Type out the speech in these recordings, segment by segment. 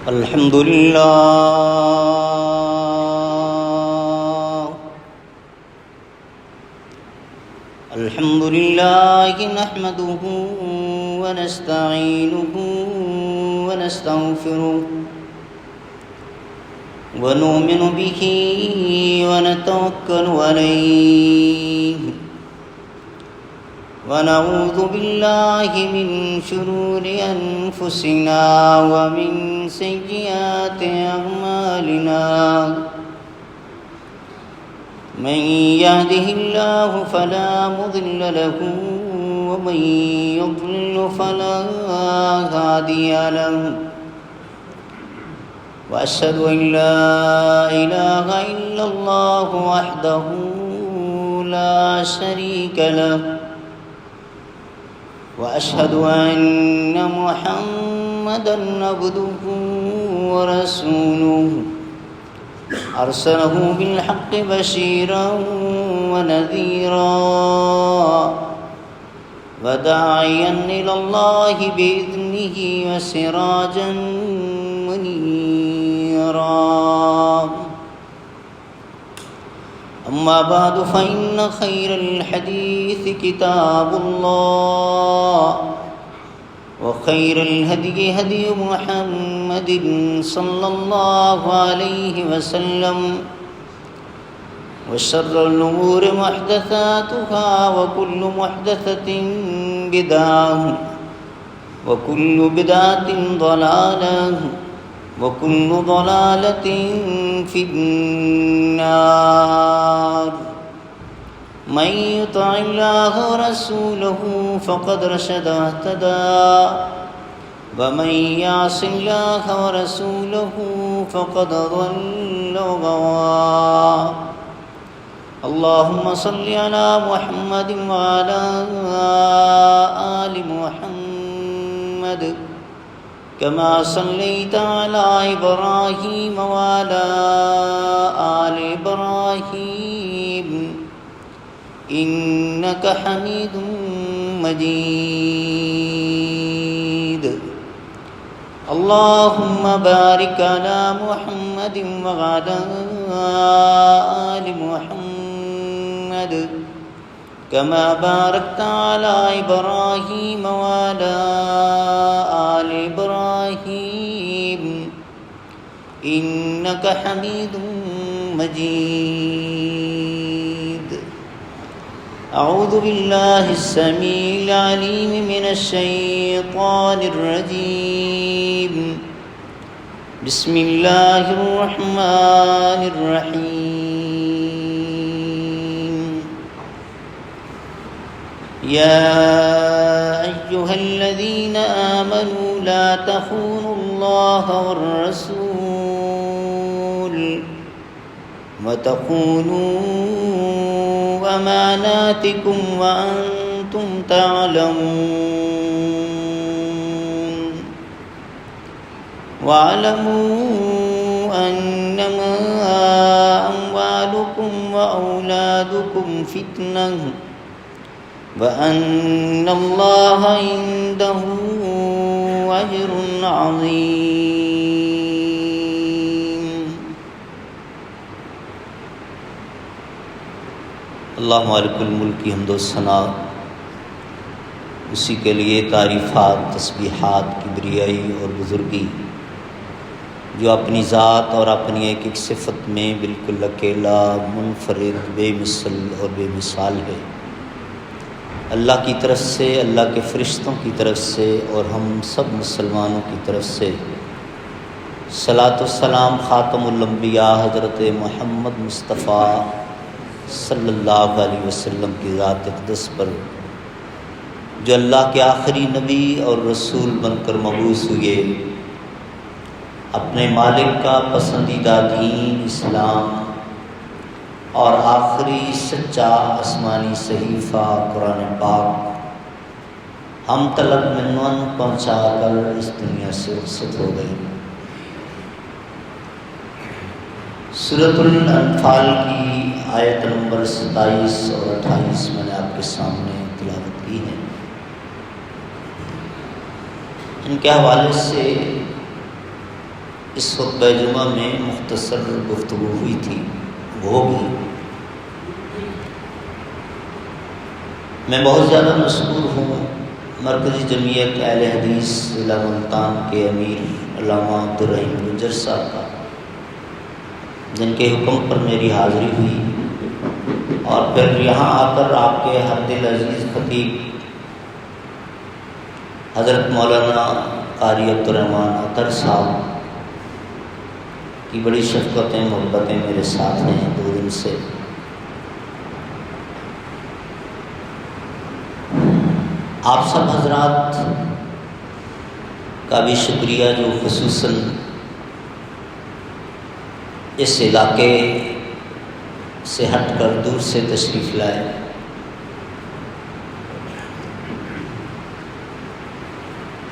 الحمد لله الحمد لله نحمده ونستعينه ونستغفره ونؤمن به ونتوكل عليه ونعوذ بالله من شرور أنفسنا ومن سيئات أعمالنا من يهده الله فلا مضل له ومن يضلل فلا هادي له وأشهد أن لا إله إلا الله وحده لا شريك له وأشهد أن محمدًا عبده ورسوله أرسله بالحق بشيرا ونذيرا وداعيا إلى الله بإذنه وسراجا منيرا أما بعد فإن خير الحديث كتاب الله وخير الهدي هدي محمد صلى الله عليه وسلم وشر الأمور محدثاتها وكل محدثة بدعة وكل بدعة ضلالة وكل ضلالة في النار من يطع الله ورسوله فقد رشد واهتدى ومن يعص الله ورسوله فقد ضل وغوى اللهم صل على محمد وعلى آل محمد كما صليت على إبراهيم وعلى آل إبراهيم إنك حميد مجيد اللهم بارك على محمد وعلى آل محمد كما باركت على إبراهيم وعلى آل إبراهيم إنك حميد مجيد أعوذ بالله السميع العليم من الشيطان الرجيم بسم الله الرحمن الرحيم يا أيها الذين آمنوا لا تخونوا الله والرسول وتخونوا أماناتكم وأنتم تعلمون واعلموا أنما أموالكم وأولادكم فتنة وأن الله عنده أجر عظيم اللہ مالک الملک کی حمد و ثنا، اسی کے لیے تعریفات، تسبیحات، کبریائی اور بزرگی، جو اپنی ذات اور اپنی ایک ایک صفت میں بالکل اکیلا، منفرد، بے مثل اور بے مثال ہے۔ اللہ کی طرف سے، اللہ کے فرشتوں کی طرف سے اور ہم سب مسلمانوں کی طرف سے صلاۃ و سلام خاتم الانبیاء حضرت محمد مصطفیٰ صلی اللہ علیہ وسلم کی ذات اقدس پر، جو اللہ کے آخری نبی اور رسول بن کر مبعوث ہوئے، اپنے مالک کا پسندیدہ دین اسلام اور آخری سچا آسمانی صحیفہ قرآن پاک ہم تلک منون پہنچا کر اس دنیا سے رخصت ہو گئے۔ سورۃ الانفال کی آیت نمبر 27 اور 28 میں نے آپ کے سامنے تلاوت کی ہے۔ ان کے حوالے سے اس خطبہ جمعہ میں مختصر گفتگو ہوئی تھی، وہ بھی میں بہت زیادہ مشکور ہوں مرکزی جمعیت اہل حدیث ضلع ملتان کے امیر علامہ عبدالرحیم گجر صاحب کا جن کے حکم پر میری حاضری ہوئی، اور پھر یہاں آ کر آپ کے ہر دل عزیز خطیب حضرت مولانا قاری عبدالرحمن اطہر صاحب کی بڑی شفقتیں محبتیں میرے ساتھ ہیں 2 دن سے۔ آپ سب حضرات کا بھی شکریہ جو خصوصاً اس علاقے سے ہٹ کر دور سے تشریف لائے۔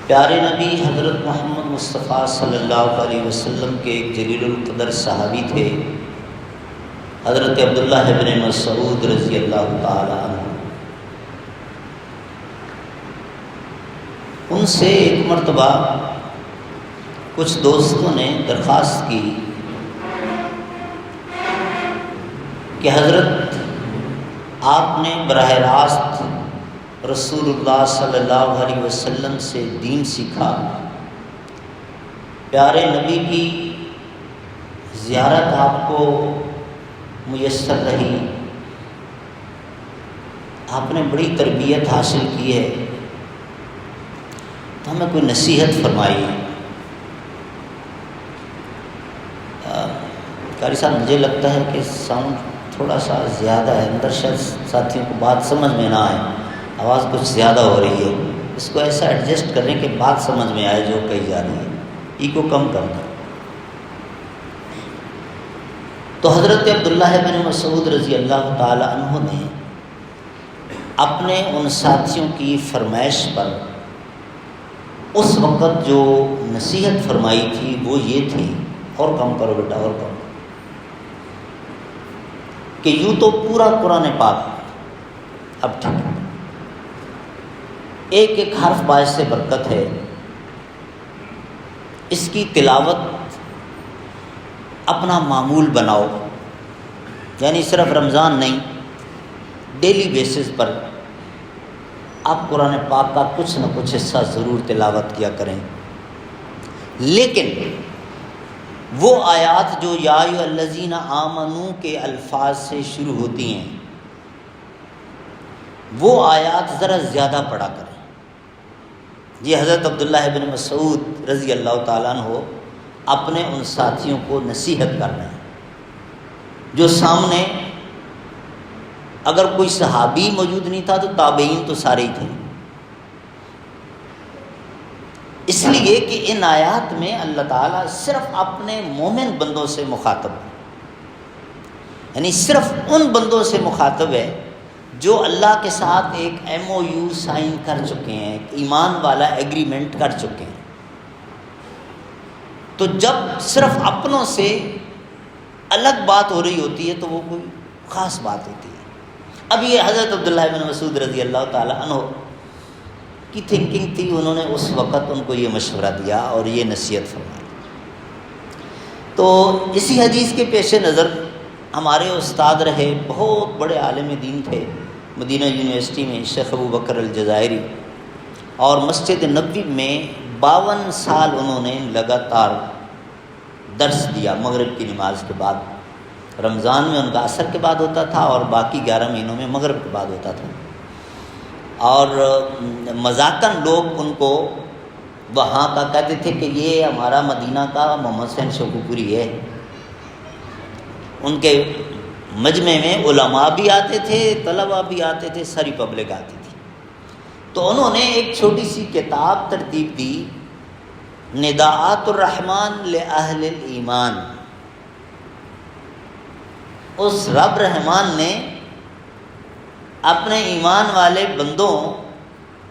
پیارے نبی حضرت محمد مصطفیٰ صلی اللہ علیہ وسلم کے ایک جلیل القدر صحابی تھے، حضرت عبداللہ ابن مسعود رضی اللہ تعالی عنہ۔ ان سے ایک مرتبہ کچھ دوستوں نے درخواست کی کہ حضرت آپ نے براہ راست رسول اللہ صلی اللہ علیہ وسلم سے دین سیکھا، پیارے نبی کی زیارت آپ کو میسر رہی، آپ نے بڑی تربیت حاصل کی ہے، تو ہمیں کوئی نصیحت فرمائی۔ قاری صاحب مجھے لگتا ہے کہ ساؤنڈ تھوڑا سا زیادہ ہے، اندر شاید ساتھیوں کو بات سمجھ میں نہ آئے، آواز کچھ زیادہ ہو رہی ہے، اس کو ایسا ایڈجسٹ کریں کہ بات سمجھ میں آئے جو کہی جا رہی ہے، ایکو کم کر دیں۔ تو حضرت عبداللہ بن مسعود رضی اللہ تعالی عنہ نے اپنے ان ساتھیوں کی فرمائش پر اس وقت جو نصیحت فرمائی تھی وہ یہ تھی، اور کم کرو بیٹا اور کم، کہ یوں تو پورا قرآن پاک اب ٹھیک ہے، ایک ایک حرف باعث سے برکت ہے، اس کی تلاوت اپنا معمول بناؤ، یعنی صرف رمضان نہیں، ڈیلی بیسس پر آپ قرآن پاک کا کچھ نہ کچھ حصہ ضرور تلاوت کیا کریں۔ لیکن وہ آیات جو یا ایھا الذین آمنو کے الفاظ سے شروع ہوتی ہیں، وہ آیات ذرا زیادہ پڑھا کریں۔ یہ حضرت عبداللہ بن مسعود رضی اللہ تعالیٰ عنہ اپنے ان ساتھیوں کو نصیحت کر رہے ہیں جو سامنے اگر کوئی صحابی موجود نہیں تھا تو تابعین تو سارے ہی تھے، اس لیے کہ ان آیات میں اللہ تعالیٰ صرف اپنے مومن بندوں سے مخاطب ہے، یعنی صرف ان بندوں سے مخاطب ہے جو اللہ کے ساتھ ایک ایم او یو سائن کر چکے ہیں، ایک ایمان والا ایگریمنٹ کر چکے ہیں۔ تو جب صرف اپنوں سے الگ بات ہو رہی ہوتی ہے تو وہ کوئی خاص بات ہوتی ہے۔ اب یہ حضرت عبداللہ بن مسعود رضی اللہ تعالی عنہ کی تھنکنگ تھی، انہوں نے اس وقت ان کو یہ مشورہ دیا اور یہ نصیحت فرمائی۔ تو اسی حدیث کے پیش نظر ہمارے استاد رہے، بہت بڑے عالم دین تھے، مدینہ یونیورسٹی میں شیخ ابو بکر الجزائری، اور مسجد نبوی میں 52 سال انہوں نے لگاتار درس دیا مغرب کی نماز کے بعد۔ رمضان میں ان کا عصر کے بعد ہوتا تھا اور باقی 11 مہینوں میں مغرب کے بعد ہوتا تھا، اور مذاقاً لوگ ان کو وہاں کا کہتے تھے کہ یہ ہمارا مدینہ کا محمد حسین شوقی ہے۔ ان کے مجمع میں علماء بھی آتے تھے، طلباء بھی آتے تھے، ساری پبلک آتی تھی۔ تو انہوں نے ایک چھوٹی سی کتاب ترتیب دی، نداءات الرحمن لأہل الایمان۔ اس رب رحمان نے اپنے ایمان والے بندوں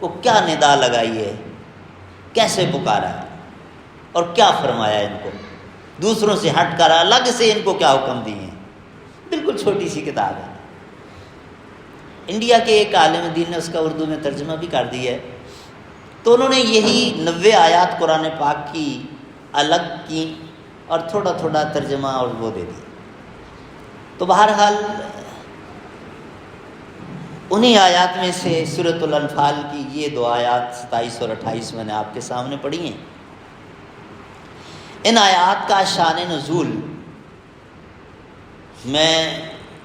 کو کیا ندا لگائی ہے، کیسے پکارا ہے، اور کیا فرمایا ان کو، دوسروں سے ہٹ کر الگ سے ان کو کیا حکم دیے ہیں۔ بالکل چھوٹی سی کتاب ہے، انڈیا کے ایک عالم دین نے اس کا اردو میں ترجمہ بھی کر دیا ہے۔ تو انہوں نے یہی 90 آیات قرآن پاک کی الگ کی اور تھوڑا تھوڑا ترجمہ اور وہ دے دی۔ تو بہرحال انہی آیات میں سے سورۃ الانفال کی یہ 2 آیات 27 اور 28 میں نے آپ کے سامنے پڑھی ہیں۔ ان آیات کا شان نزول میں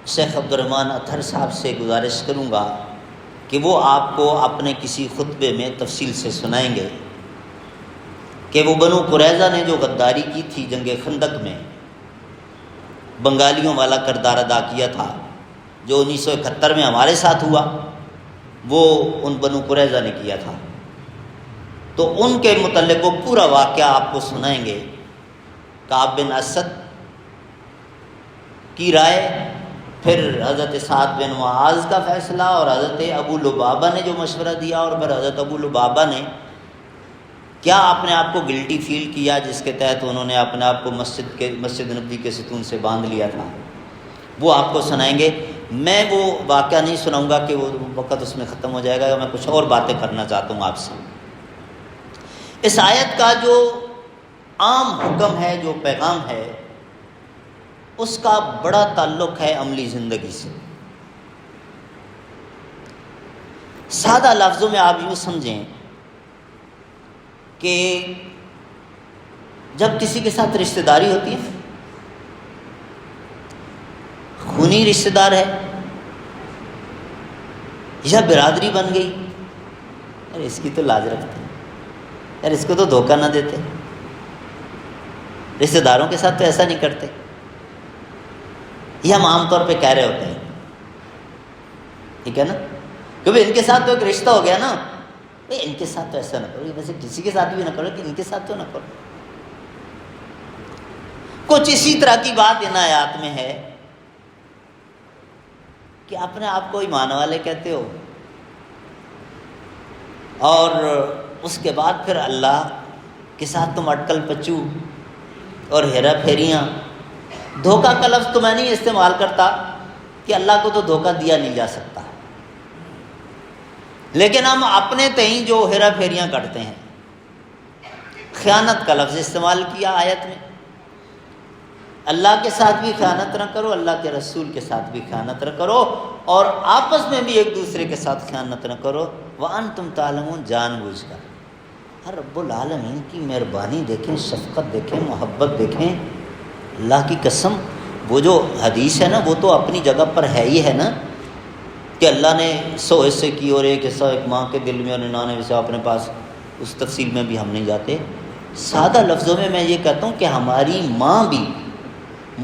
شیخ عبدالرحمن اطہر صاحب سے گزارش کروں گا کہ وہ آپ کو اپنے کسی خطبے میں تفصیل سے سنائیں گے کہ وہ بنو قریظہ نے جو غداری کی تھی جنگ خندق میں، بنگالیوں والا کردار ادا کیا تھا، جو 1971 میں ہمارے ساتھ ہوا، وہ ان بنو قریظہ نے کیا تھا، تو ان کے متعلق وہ پورا واقعہ آپ کو سنائیں گے۔ کعب بن اسد کی رائے، پھر حضرت سعد بن معاذ کا فیصلہ، اور حضرت ابو لبابہ نے جو مشورہ دیا، اور پھر حضرت ابو لبابہ نے کیا اپنے آپ کو گلٹی فیل کیا، جس کے تحت انہوں نے اپنے آپ کو مسجد نبوی کے ستون سے باندھ لیا تھا، وہ آپ کو سنائیں گے۔ میں وہ واقعہ نہیں سناؤں گا کہ وہ وقت اس میں ختم ہو جائے گا، میں کچھ اور باتیں کرنا چاہتا ہوں آپ سے۔ اس آیت کا جو عام حکم ہے، جو پیغام ہے، اس کا بڑا تعلق ہے عملی زندگی سے۔ سادہ لفظوں میں آپ یوں سمجھیں کہ جب کسی کے ساتھ رشتہ داری ہوتی ہے، خونی رشتہ دار ہے یا برادری بن گئی، یار اس کی تو لاج رکھتے ہیں، یار اس کو تو دھوکہ نہ دیتے، رشتہ داروں کے ساتھ تو ایسا نہیں کرتے، یہ ہم عام طور پہ کہہ رہے ہوتے ہیں، ٹھیک ہے نا، کیونکہ ان کے ساتھ تو ایک رشتہ ہو گیا نا، ان کے ساتھ تو ایسا نہ کرو، ویسے کسی کے ساتھ بھی نہ کرو کہ ان کے ساتھ تو نہ کرو۔ کچھ اسی طرح کی بات ان آیات میں ہے کہ اپنے آپ کو ایمان والے کہتے ہو، اور اس کے بعد پھر اللہ کے ساتھ تم اٹکل پچو اور ہیرا پھیریاں۔ دھوکہ کا لفظ تو میں نہیں استعمال کرتا کہ اللہ کو تو دھوکہ دیا نہیں جا سکتا، لیکن ہم اپنے تئیں جو ہیرا پھیریاں کرتے ہیں، خیانت کا لفظ استعمال کیا آیت میں۔ اللہ کے ساتھ بھی خیانت نہ کرو، اللہ کے رسول کے ساتھ بھی خیانت نہ کرو، اور آپس میں بھی ایک دوسرے کے ساتھ خیانت نہ کرو، وَأَنْتُمْ تَعْلَمُونَ، جان بوجھ کر۔ ہر رب العالمین کی مہربانی دیکھیں، شفقت دیکھیں، محبت دیکھیں، اللہ کی قسم، وہ جو حدیث ہے نا، وہ تو اپنی جگہ پر ہے ہی ہے نا، کہ اللہ نے 100 حصے کی اور ایک حصہ ایک ماں کے دل میں اور 99 حصہ اپنے پاس، اس تفصیل میں بھی ہم نہیں جاتے۔ سادہ لفظوں میں یہ کہتا ہوں کہ ہماری ماں بھی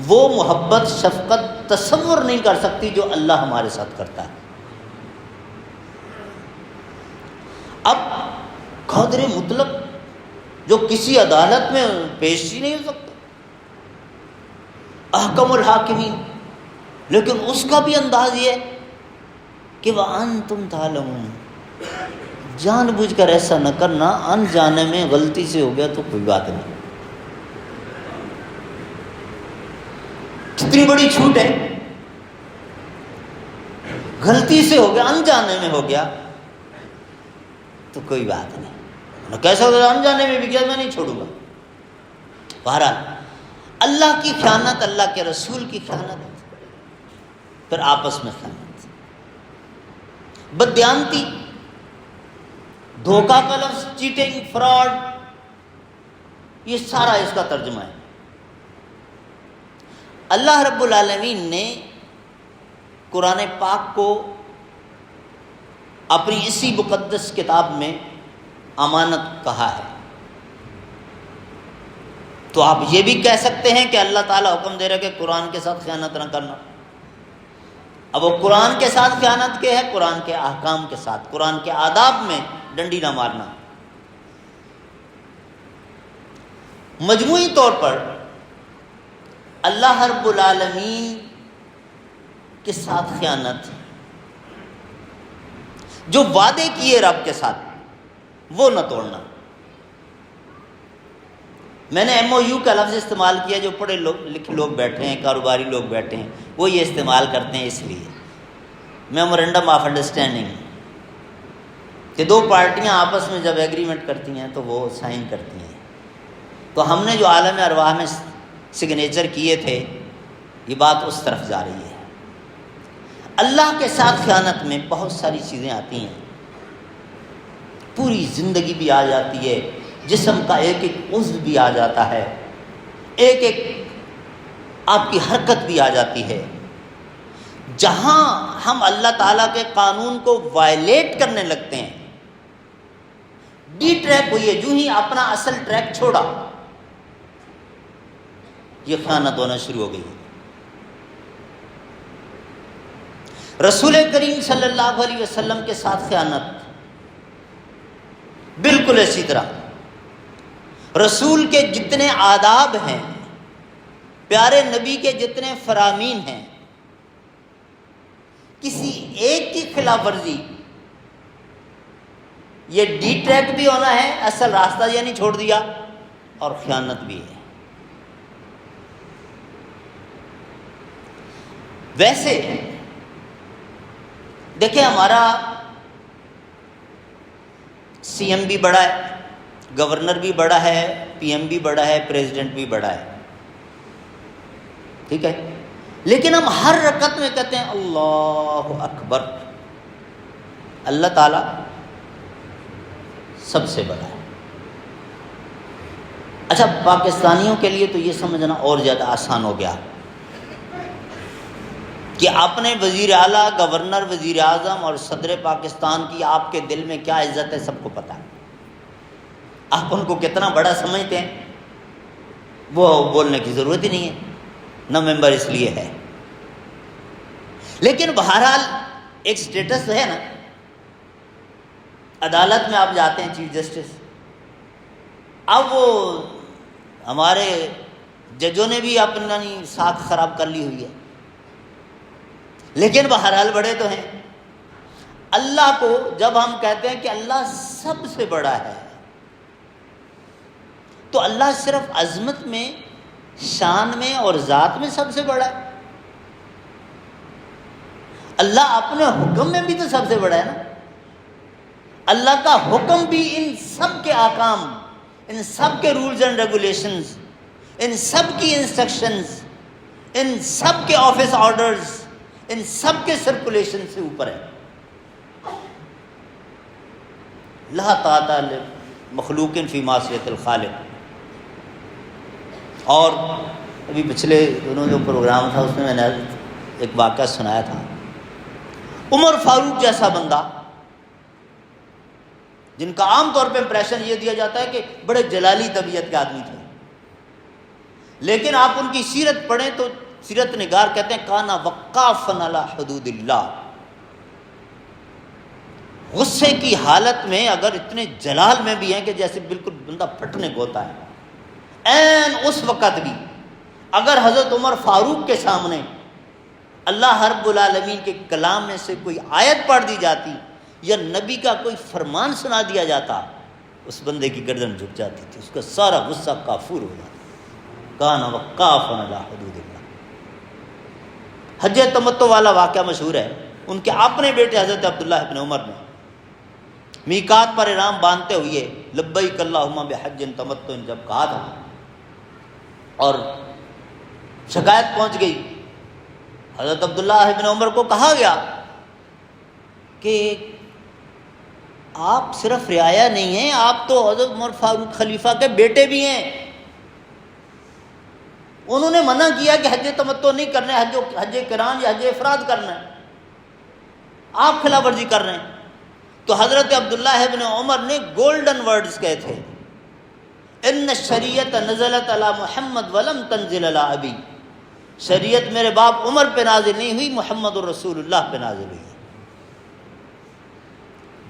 وہ محبت شفقت تصور نہیں کر سکتی جو اللہ ہمارے ساتھ کرتا ہے۔ اب قادر مطلق جو کسی عدالت میں پیش ہی نہیں ہو سکتا، احکم الحاکمین، لیکن اس کا بھی انداز یہ ہے کہ وَأَنْتُمْ تَعْلَمُونَ، جان بوجھ کر ایسا نہ کرنا، انجانے میں غلطی سے ہو گیا تو کوئی بات نہیں۔ کتنی بڑی چھوٹ ہے، غلطی سے ہو گیا، انجانے میں ہو گیا تو کوئی بات نہیں، میں کہہ سکتا انجانے میں بھی کیا، میں نہیں چھوڑوں گا۔ بہرحال اللہ کی خیانت، اللہ کے رسول کی خیانت، پھر آپس میں خیانت، بددیانتی، دھوکہ کا لفظ، چیٹنگ، فراڈ، یہ سارا اس کا ترجمہ ہے۔ اللہ رب العالمین نے قرآن پاک کو اپنی اسی مقدس کتاب میں امانت کہا ہے، تو آپ یہ بھی کہہ سکتے ہیں کہ اللہ تعالیٰ حکم دے رہا ہے کہ قرآن کے ساتھ خیانت نہ کرنا۔ اب وہ قرآن کے ساتھ خیانت کے ہے، قرآن کے احکام کے ساتھ، قرآن کے آداب میں ڈنڈی نہ مارنا۔ مجموعی طور پر اللہ رب العالمین کے ساتھ خیانت، جو وعدے کیے رب کے ساتھ وہ نہ توڑنا۔ میں نے MOU کا لفظ استعمال کیا، جو پڑھے لکھے لوگ بیٹھے ہیں، کاروباری لوگ بیٹھے ہیں، وہ یہ استعمال کرتے ہیں اس لیے، میمورینڈم آف انڈرسٹینڈنگ، کہ دو پارٹیاں آپس میں جب ایگریمنٹ کرتی ہیں تو وہ سائن کرتی ہیں۔ تو ہم نے جو عالم ارواح میں سگنیچر کیے تھے، یہ بات اس طرف جا رہی ہے۔ اللہ کے ساتھ خیانت میں بہت ساری چیزیں آتی ہیں، پوری زندگی بھی آ جاتی ہے، جسم کا ایک ایک عضو بھی آ جاتا ہے، ایک ایک آپ کی حرکت بھی آ جاتی ہے۔ جہاں ہم اللہ تعالیٰ کے قانون کو وائلیٹ کرنے لگتے ہیں، ڈی ٹریک ہوئی ہے، جو ہی اپنا اصل ٹریک چھوڑا، یہ خیانت ہونا شروع ہو گئی ہے۔ رسول کریم صلی اللہ علیہ وسلم کے ساتھ خیانت بالکل اسی طرح۔ رسول کے جتنے آداب ہیں، پیارے نبی کے جتنے فرامین ہیں، کسی ایک کی خلاف ورزی، یہ ڈی ٹریک بھی ہونا ہے، اصل راستہ یعنی چھوڑ دیا، اور خیانت بھی ہے۔ ویسے دیکھیں، ہمارا سی ایم بھی بڑا ہے، گورنر بھی بڑا ہے، پی ایم بھی بڑا ہے، پریزیڈنٹ بھی بڑا ہے، ٹھیک ہے، لیکن ہم ہر رکعت میں کہتے ہیں اللہ اکبر، اللہ تعالیٰ سب سے بڑا ہے۔ اچھا، پاکستانیوں کے لیے تو یہ سمجھنا اور زیادہ آسان ہو گیا کہ اپنے وزیر اعلیٰ، گورنر، وزیر اعظم اور صدر پاکستان کی آپ کے دل میں کیا عزت ہے سب کو پتہ ہے۔ آپ ان کو کتنا بڑا سمجھتے ہیں وہ بولنے کی ضرورت ہی نہیں ہے، نہ ممبر اس لیے ہے۔ لیکن بہرحال ایک سٹیٹس ہے نا، عدالت میں آپ جاتے ہیں چیف جسٹس، اب وہ ہمارے ججوں نے بھی اپنی ساکھ خراب کر لی ہوئی ہے، لیکن بہرحال بڑے تو ہیں۔ اللہ کو جب ہم کہتے ہیں کہ اللہ سب سے بڑا ہے، تو اللہ صرف عظمت میں، شان میں اور ذات میں سب سے بڑا ہے؟ اللہ اپنے حکم میں بھی تو سب سے بڑا ہے نا۔ اللہ کا حکم بھی ان سب کے احکام، ان سب کے رولز اینڈ ریگولیشنز، ان سب کی انسٹرکشنز، ان سب کے آفس آرڈرز، ان سب کے سرکولیشن سے اوپر ہے۔ لا طاعۃ لمخلوق فی معصیۃ الخالق۔ اور ابھی پچھلے دنوں جو پروگرام تھا اس میں نے ایک واقعہ سنایا تھا، عمر فاروق جیسا بندہ جن کا عام طور پہ امپریشن یہ دیا جاتا ہے کہ بڑے جلالی طبیعت کے آدمی تھے، لیکن آپ ان کی سیرت پڑھیں تو سیرت نگار کہتے ہیں کانا وقافن علی حدود اللہ، غصے کی حالت میں اگر اتنے جلال میں بھی ہیں کہ جیسے بالکل بندہ پھٹنے کو ہوتا ہے، این اس وقت بھی اگر حضرت عمر فاروق کے سامنے اللہ رب العالمین کے کلام میں سے کوئی آیت پڑھ دی جاتی یا نبی کا کوئی فرمان سنا دیا جاتا، اس بندے کی گردن جھک جاتی تھی، اس کا سارا غصہ کافور ہو جاتا۔ کان وقافا علی حدود اللہ۔ حج تمتع والا واقعہ مشہور ہے، ان کے اپنے بیٹے حضرت عبداللہ ابن عمر نے میقات پر احرام باندھتے ہوئے لبیک اللہم بحج تمتع جب کہا تھا، اور شکایت پہنچ گئی، حضرت عبداللہ ابن عمر کو کہا گیا کہ آپ صرف رعایا نہیں ہیں، آپ تو حضرت عمر فاروق خلیفہ کے بیٹے بھی ہیں۔ انہوں نے منع کیا کہ حج تمتع نہیں کرنا ہے، حج قران یا حج افراد کرنا ہے، آپ خلاف ورزی کر رہے ہیں۔ تو حضرت عبداللہ ابن عمر نے گولڈن ورڈز کہے تھے، ان الشریعت نزلت علی محمد ولم تنزل علی ابی، شریعت میرے باپ عمر پہ نازل نہیں ہوئی، محمد الرسول اللہ پہ نازل ہوئی ہے۔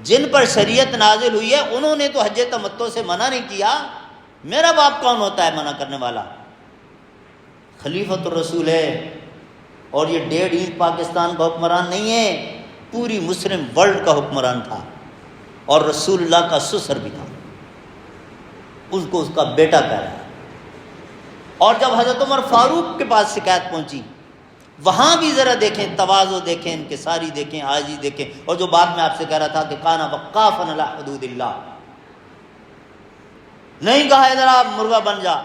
جن پر شریعت نازل ہوئی ہے انہوں نے تو حج تمتع سے منع نہیں کیا، میرا باپ کون ہوتا ہے منع کرنے والا؟ خلیفۃ الرسول ہے، اور یہ 1.5 انچ پاکستان کا حکمران نہیں ہے، پوری مسلم ورلڈ کا حکمران تھا، اور رسول اللہ کا سسر بھی تھا، اس کو اس کا بیٹا کہہ رہا ہے۔ اور جب حضرت عمر فاروق کے پاس شکایت پہنچی، وہاں بھی ذرا دیکھیں، تواضع دیکھیں، انکساری دیکھیں، عاجزی دیکھیں، اور جو بات میں آپ سے کہہ رہا تھا کہ کانا وقافا علی حدود اللہ، نہیں کہا ادھر آپ مرغا بن جا۔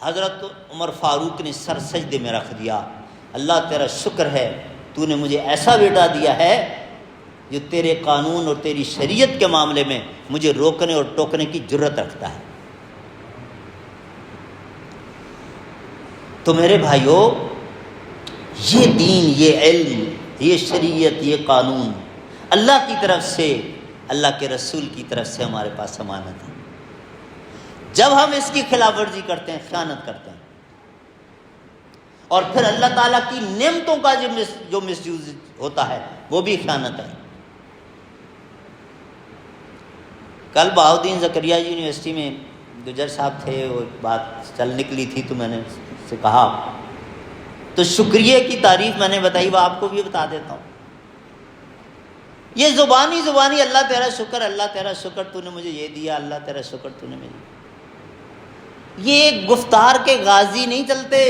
حضرت عمر فاروق نے سر سجدے میں رکھ دیا، اللہ تیرا شکر ہے، تو نے مجھے ایسا بیٹا دیا ہے جو تیرے قانون اور تیری شریعت کے معاملے میں مجھے روکنے اور ٹوکنے کی جرت رکھتا ہے۔ تو میرے بھائیوں، یہ دین، یہ علم، یہ شریعت، یہ قانون اللہ کی طرف سے، اللہ کے رسول کی طرف سے ہمارے پاس امانت ہے۔ جب ہم اس کی خلاف ورزی کرتے ہیں، خیانت کرتے ہیں، اور پھر اللہ تعالیٰ کی نعمتوں کا جو مس یوز ہوتا ہے وہ بھی خیانت ہے۔ کل بہاؤدین زکریا یونیورسٹی میں گجر صاحب تھے، وہ بات چل نکلی تھی تو میں نے اس سے کہا، تو شکریہ کی تعریف میں نے بتائی، وہ آپ کو بھی بتا دیتا ہوں۔ یہ زبانی اللہ تیرا شکر، اللہ تیرا شکر تو نے مجھے یہ دیا، اللہ تیرا شکر تو نے مجھے، یہ گفتار کے غازی نہیں چلتے،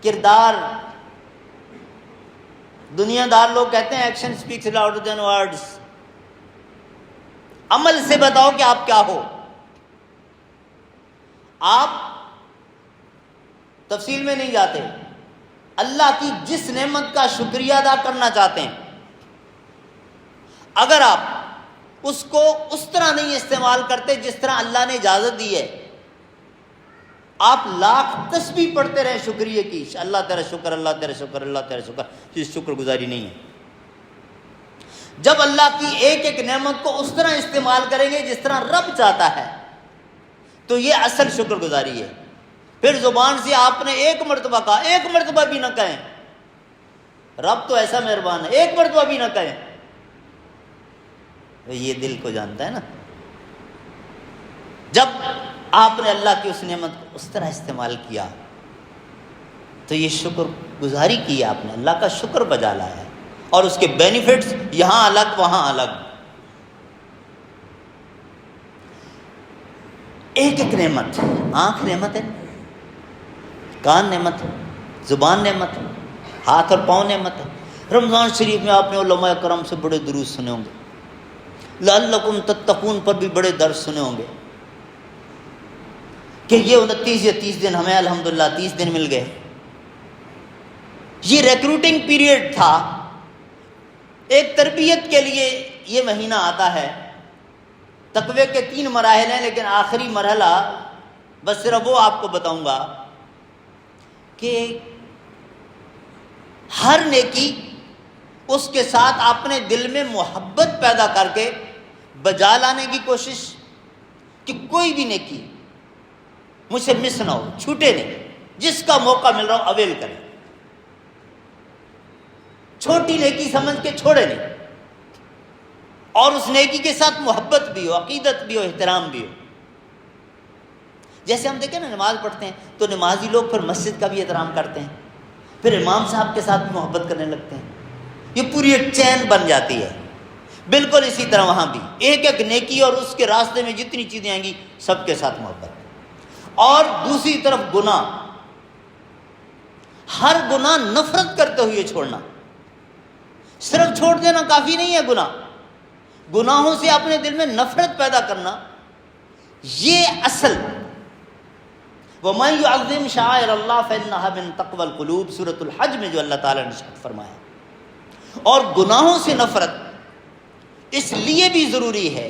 کردار۔ دنیا دار لوگ کہتے ہیں action specs louder than words, عمل سے بتاؤ کہ آپ کیا ہو۔ آپ تفصیل میں نہیں جاتے، اللہ کی جس نعمت کا شکریہ ادا کرنا چاہتے ہیں، اگر آپ اس کو اس طرح نہیں استعمال کرتے جس طرح اللہ نے اجازت دی ہے، آپ لاکھ تسبیح پڑھتے رہیں شکریہ کی، اللہ تیرا شکر، اللہ تیرا شکر، اللہ تیرا شکر، یہ شکر گزاری نہیں ہے۔ جب اللہ کی ایک ایک نعمت کو اس طرح استعمال کریں گے جس طرح رب چاہتا ہے، تو یہ اصل شکر گزاری ہے۔ پھر زبان سے آپ نے ایک مرتبہ کہا، ایک مرتبہ بھی نہ کہیں، رب تو ایسا مہربان ہے، ایک مرتبہ بھی نہ کہیں، یہ دل کو جانتا ہے نا۔ جب آپ نے اللہ کی اس نعمت کو اس طرح استعمال کیا تو یہ شکر گزاری کی، آپ نے اللہ کا شکر بجا لایا ہے، اور اس کے بینیفٹس یہاں الگ وہاں الگ۔ ایک ایک نعمت، آنکھ نعمت ہے، کان نعمت ہے، زبان نعمت ہے، ہاتھ اور پاؤں نعمت ہے۔ رمضان شریف میں آپ نے علماء کرام سے بڑے دروس سنے ہوں گے، لعلکم تتقون پر بھی بڑے درس سنے ہوں گے کہ یہ 29 یا 30 دن ہمیں الحمدللہ 30 دن مل گئے۔ یہ ریکروٹنگ پیریڈ تھا، ایک تربیت کے لیے یہ مہینہ آتا ہے۔ تقوی کے 3 مراحل ہیں، لیکن آخری مرحلہ بس صرف وہ آپ کو بتاؤں گا کہ ہر نیکی اس کے ساتھ اپنے دل میں محبت پیدا کر کے بجا لانے کی کوشش، کہ کوئی بھی نیکی مجھ سے مس نہ ہو، چھوٹے نہیں، جس کا موقع مل رہا ہو اویل کریں، چھوٹی نیکی سمجھ کے چھوڑے نہیں، اور اس نیکی کے ساتھ محبت بھی ہو، عقیدت بھی ہو، احترام بھی ہو۔ جیسے ہم دیکھیں نا، نماز پڑھتے ہیں تو نمازی لوگ پھر مسجد کا بھی احترام کرتے ہیں، پھر امام صاحب کے ساتھ محبت کرنے لگتے ہیں، یہ پوری ایک چین بن جاتی ہے۔ بالکل اسی طرح وہاں بھی ایک ایک نیکی اور اس کے راستے میں جتنی چیزیں آئیں گی سب کے ساتھ محبت۔ اور دوسری طرف گناہ، ہر گناہ نفرت کرتے ہوئے چھوڑنا، صرف چھوڑ دینا کافی نہیں ہے، گناہوں سے اپنے دل میں نفرت پیدا کرنا، یہ اصل۔ وَمَن يُعَظِّمْ شَعَائِرَ اللَّهِ فَإِنَّهَا مِن تَقْوَى الْقُلُوبِ سورۃ الحج میں جو اللہ تعالیٰ نے ارشاد فرمایا۔ اور گناہوں سے نفرت اس لیے بھی ضروری ہے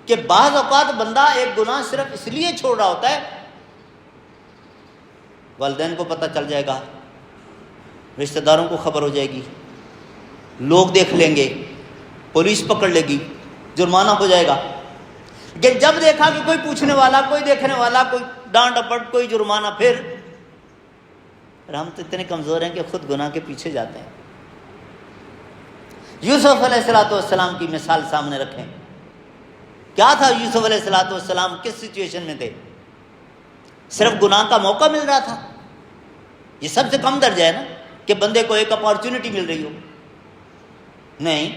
کہ بعض اوقات بندہ ایک گناہ صرف اس لیے چھوڑ رہا ہوتا ہے، والدین کو پتہ چل جائے گا، رشتہ داروں کو خبر ہو جائے گی، لوگ دیکھ لیں گے، پولیس پکڑ لے گی، جرمانہ ہو جائے گا۔ لیکن جب دیکھا کہ کوئی پوچھنے والا، کوئی دیکھنے والا، کوئی ڈانٹ ڈپٹ، کوئی جرمانہ، پھر ہم تو اتنے کمزور ہیں کہ خود گناہ کے پیچھے جاتے ہیں۔ یوسف علیہ السلام کی مثال سامنے رکھیں، کیا تھا یوسف علیہ السلام، کس سچویشن میں تھے؟ صرف گناہ کا موقع مل رہا تھا، یہ سب سے کم درجہ ہے نا کہ بندے کو ایک اپارچونٹی مل رہی ہو، نہیں،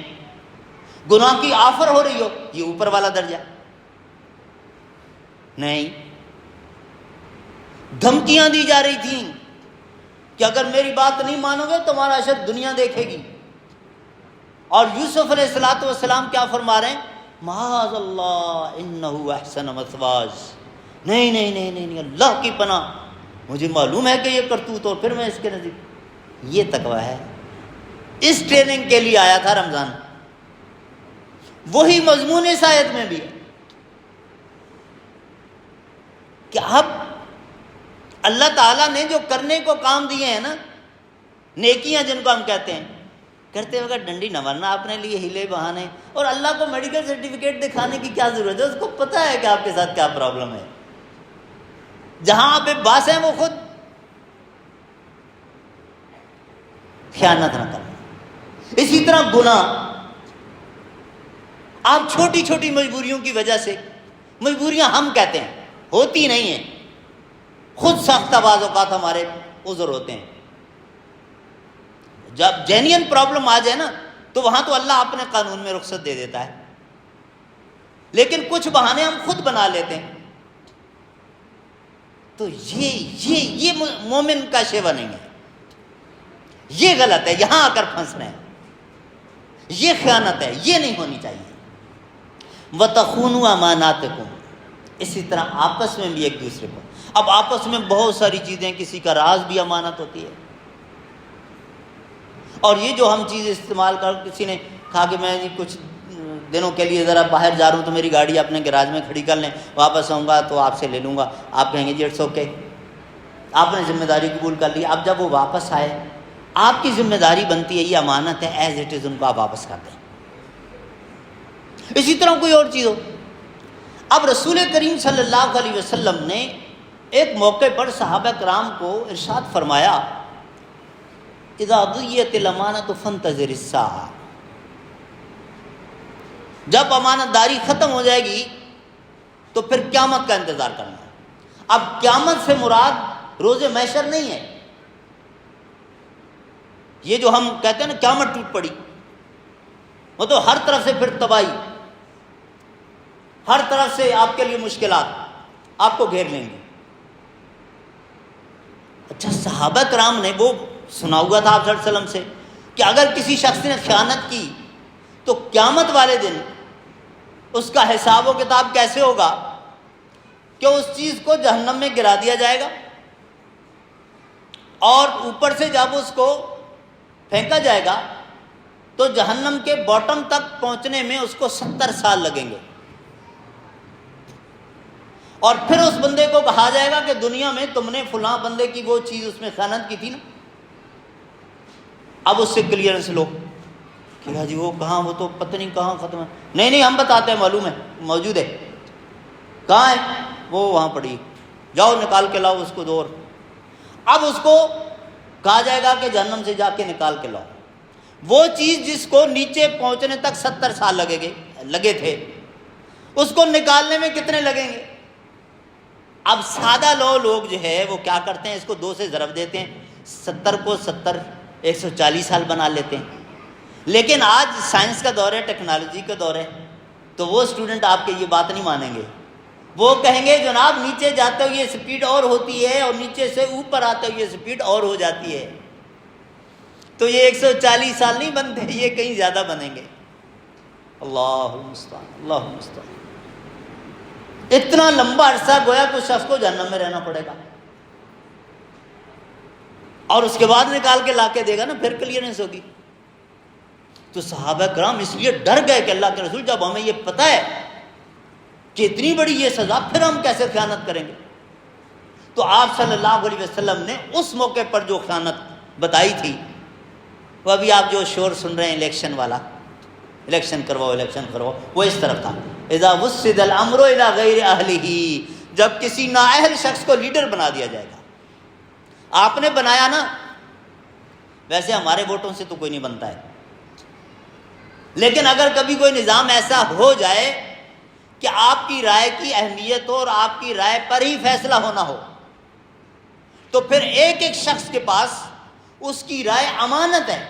گناہ کی آفر ہو رہی ہو، یہ اوپر والا درجہ، نہیں، دھمکیاں دی جا رہی تھیں کہ اگر میری بات نہیں مانو گے تمہارا اشر دنیا دیکھے گی، اور یوسف علیہ السلام کیا فرما رہے ہیں؟ معاذ اللہ انہ احسن مثواج، نہیں نہیں نہیں نہیں، اللہ کی پناہ، مجھے معلوم ہے کہ یہ کرتوت، اور پھر میں اس کے نزدیک، یہ تقویٰ ہے۔ اس ٹریننگ کے لیے آیا تھا رمضان، وہی مضمون اس آیت میں بھی ہے کہ اب اللہ تعالیٰ نے جو کرنے کو کام دیے ہیں نا، نیکیاں جن کو ہم کہتے ہیں، کرتے وقت ڈنڈی نہ ورنا اپنے لیے ہیلے بہانے، اور اللہ کو میڈیکل سرٹیفکیٹ دکھانے کی کیا ضرورت ہے؟ اس کو پتہ ہے کہ آپ کے ساتھ کیا پرابلم ہے. جہاں آپ باس ہیں وہ خود خیانت نہ کرنا. اسی طرح گناہ، آپ چھوٹی چھوٹی مجبوریوں کی وجہ سے، مجبوریاں ہم کہتے ہیں ہوتی نہیں ہیں، خود ساختہ بعض اوقات ہمارے عذر ہوتے ہیں. جب جینین پرابلم آ جائے نا تو وہاں تو اللہ اپنے قانون میں رخصت دے دیتا ہے، لیکن کچھ بہانے ہم خود بنا لیتے ہیں. تو یہ مومن کا شیوا نہیں ہے، یہ غلط ہے، یہاں آ کر پھنس رہے ہیں، یہ خیانت ہے، یہ نہیں ہونی چاہیے. وَتَخُونُوا أَمَانَاتِكُمْ. اسی طرح آپس میں بھی ایک دوسرے کو، اب آپس میں بہت ساری چیزیں، کسی کا راز بھی امانت ہوتی ہے. اور یہ جو ہم چیز استعمال کر، کسی نے کہا کہ میں کچھ دنوں کے لیے ذرا باہر جا رہا ہوں تو میری گاڑی اپنے گراج میں کھڑی کر لیں، واپس آؤں گا تو آپ سے لے لوں گا. آپ کہیں گے جی اٹس اوکے، آپ نے ذمہ داری قبول کر لی. اب جب وہ واپس آئے، آپ کی ذمہ داری بنتی ہے، یہ امانت ہے، ایز اٹ از ان کو آپ واپس کر دیں. اسی طرح کوئی اور چیز ہو. اب رسول کریم صلی اللہ علیہ وسلم نے ایک موقع پر صحابہ کرام کو ارشاد فرمایا، اذا ضیعت الامانۃ فانتظر الساعۃ. جب امانت داری ختم ہو جائے گی تو پھر قیامت کا انتظار کرنا. اب قیامت سے مراد روز محشر نہیں ہے، یہ جو ہم کہتے ہیں نا قیامت ٹوٹ پڑی، وہ تو ہر طرف سے پھر تباہی، ہر طرف سے آپ کے لیے مشکلات آپ کو گھیر لیں گے. اچھا، صحابہ کرام نے وہ سنا ہوا تھا آپ صلی اللہ علیہ وسلم سے کہ اگر کسی شخص نے خیانت کی تو قیامت والے دن اس کا حساب و کتاب کیسے ہوگا، کہ اس چیز کو جہنم میں گرا دیا جائے گا، اور اوپر سے جب اس کو پھینکا جائے گا تو جہنم کے باٹم تک پہنچنے میں اس کو 70 سال لگیں گے. اور پھر اس بندے کو کہا جائے گا کہ دنیا میں تم نے فلاں بندے کی وہ چیز اس میں خیانت کی تھی نا، اب اس سے کلیئرنس لو کہ جی وہ کہاں، وہ تو پتہ نہیں کہاں ختم ہے. نہیں ہم بتاتے ہیں، معلوم ہے، موجود ہے. کہاں ہے؟ وہ وہاں پڑی، جاؤ نکال کے لاؤ اس کو دور. اب اس کو کہا جائے گا کہ جہنم سے جا کے نکال کے لاؤ. وہ چیز جس کو نیچے پہنچنے تک 70 سال لگے تھے، اس کو نکالنے میں کتنے لگیں گے؟ اب سادہ لوگ جو ہے وہ کیا کرتے ہیں، اس کو 2 سے ضرب دیتے ہیں، 70 کو 70 140 سال بنا لیتے ہیں. لیکن آج سائنس کا دور ہے، ٹیکنالوجی کا دور ہے، تو وہ اسٹوڈنٹ آپ کے یہ بات نہیں مانیں گے. وہ کہیں گے جناب نیچے جاتے ہوئے یہ سپیڈ اور ہوتی ہے، اور نیچے سے اوپر آتے ہوئے یہ سپیڈ اور ہو جاتی ہے، تو یہ 140 سال نہیں بنتے، یہ کہیں زیادہ بنیں گے. اللہ المستعان، اللہ المستعان. اتنا لمبا عرصہ گویا کچھ شخص کو جہنم میں رہنا پڑے گا، اور اس کے بعد نکال کے لا کے دے گا نا، پھر کلیئرنس ہوگی. تو صحابہ کرام اس لیے ڈر گئے کہ اللہ کے رسول جب ہمیں یہ پتہ ہے کہ اتنی بڑی یہ سزا، پھر ہم کیسے خیانت کریں گے. تو آپ صلی اللہ علیہ وسلم نے اس موقع پر جو خیانت بتائی تھی، وہ ابھی آپ جو شور سن رہے ہیں الیکشن والا، الیکشن کرواؤ، وہ اس طرف تھا. اذا وسد الامر الى غیر اہلہ، جب کسی نااہل شخص کو لیڈر بنا دیا جائے گا. آپ نے بنایا نا، ویسے ہمارے ووٹوں سے تو کوئی نہیں بنتا ہے، لیکن اگر کبھی کوئی نظام ایسا ہو جائے کہ آپ کی رائے کی اہمیت ہو اور آپ کی رائے پر ہی فیصلہ ہونا ہو، تو پھر ایک ایک شخص کے پاس اس کی رائے امانت ہے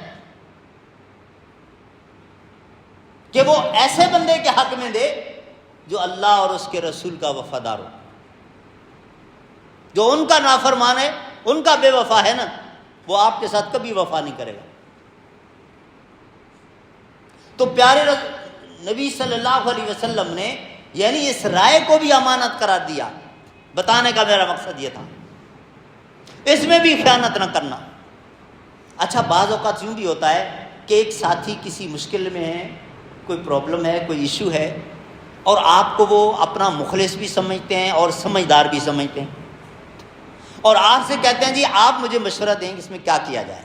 کہ وہ ایسے بندے کے حق میں دے جو اللہ اور اس کے رسول کا وفادار ہو. جو ان کا نافرمان ہے، ان کا بے وفا ہے نا، وہ آپ کے ساتھ کبھی وفا نہیں کرے گا. تو پیارے نبی صلی اللہ علیہ وسلم نے یعنی اس رائے کو بھی امانت قرار دیا. بتانے کا میرا مقصد یہ تھا، اس میں بھی خیانت نہ کرنا. اچھا، بعض اوقات یوں بھی ہوتا ہے کہ ایک ساتھی کسی مشکل میں ہے، کوئی پرابلم ہے، کوئی ایشو ہے، اور آپ کو وہ اپنا مخلص بھی سمجھتے ہیں اور سمجھدار بھی سمجھتے ہیں. اور آپ سے کہتے ہیں جی آپ مجھے مشورہ دیں کہ اس میں کیا کیا جائے۔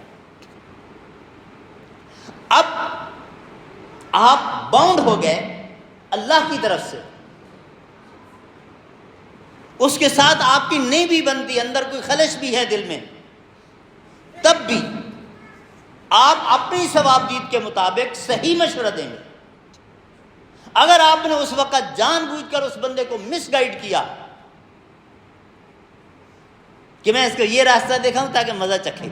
اب آپ باؤنڈ ہو گئے اللہ کی طرف سے، اس کے ساتھ آپ کی نہیں بھی بنتی، اندر کوئی خلش بھی ہے دل میں، تب بھی آپ اپنی ثوابدید کے مطابق صحیح مشورہ دیں گے۔ اگر آپ نے اس وقت جان بوجھ کر اس بندے کو مس گائیڈ کیا کہ میں اس کو یہ راستہ دکھاؤں تاکہ مزہ چکھے،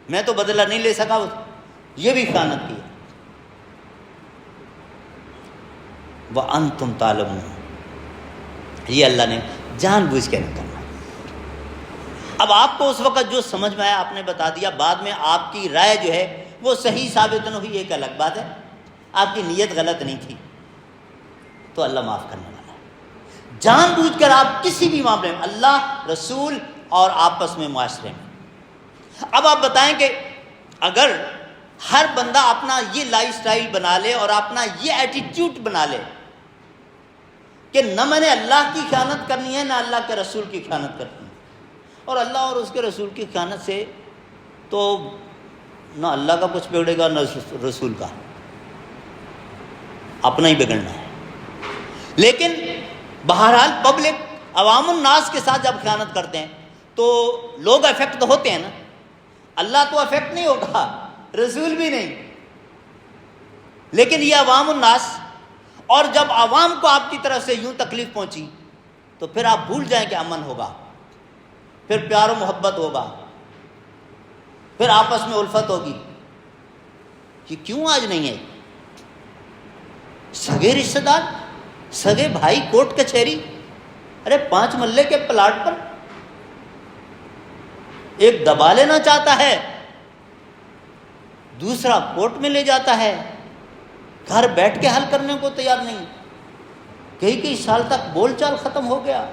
میں تو بدلہ نہیں لے سکا، یہ بھی خیانت کی۔ وَأَنْتُمْ تَعْلَمُونَ، یہ اللہ نے جان بوجھ کے نہ کرنا۔ اب آپ کو اس وقت جو سمجھ میں آیا آپ نے بتا دیا، بعد میں آپ کی رائے جو ہے وہ صحیح ثابت نہ ہوئی ایک الگ بات ہے، آپ کی نیت غلط نہیں تھی تو اللہ معاف کرنے والا ہے۔ جان بوجھ کر آپ کسی بھی معاملے میں، اللہ، رسول اور آپس میں، معاشرے میں، اب آپ بتائیں کہ اگر ہر بندہ اپنا یہ لائف سٹائل بنا لے اور اپنا یہ ایٹیٹیوڈ بنا لے کہ نہ میں نے اللہ کی خیانت کرنی ہے نہ اللہ کے رسول کی خیانت کرنی ہے، اور اللہ اور اس کے رسول کی خیانت سے تو نہ اللہ کا کچھ بگڑے گا نہ رسول کا، اپنا ہی بگڑنا ہے۔ لیکن بہرحال پبلک، عوام الناس کے ساتھ جب خیانت کرتے ہیں تو لوگ افیکٹ تو ہوتے ہیں نا، اللہ تو افیکٹ نہیں ہوگا، رسول بھی نہیں، لیکن یہ عوام الناس، اور جب عوام کو آپ کی طرف سے یوں تکلیف پہنچی تو پھر آپ بھول جائیں کہ امن ہوگا، پھر پیار و محبت ہوگا، پھر آپس میں الفت ہوگی۔ یہ کیوں آج نہیں ہے؟ سگے رشتہ دار، سگے بھائی، کورٹ کچہری، ارے 5 محلے کے پلاٹ پر ایک دبا لینا چاہتا ہے، دوسرا کورٹ میں لے جاتا ہے، گھر بیٹھ کے حل کرنے کو تیار نہیں، کئی سال تک بول چال ختم ہو گیا۔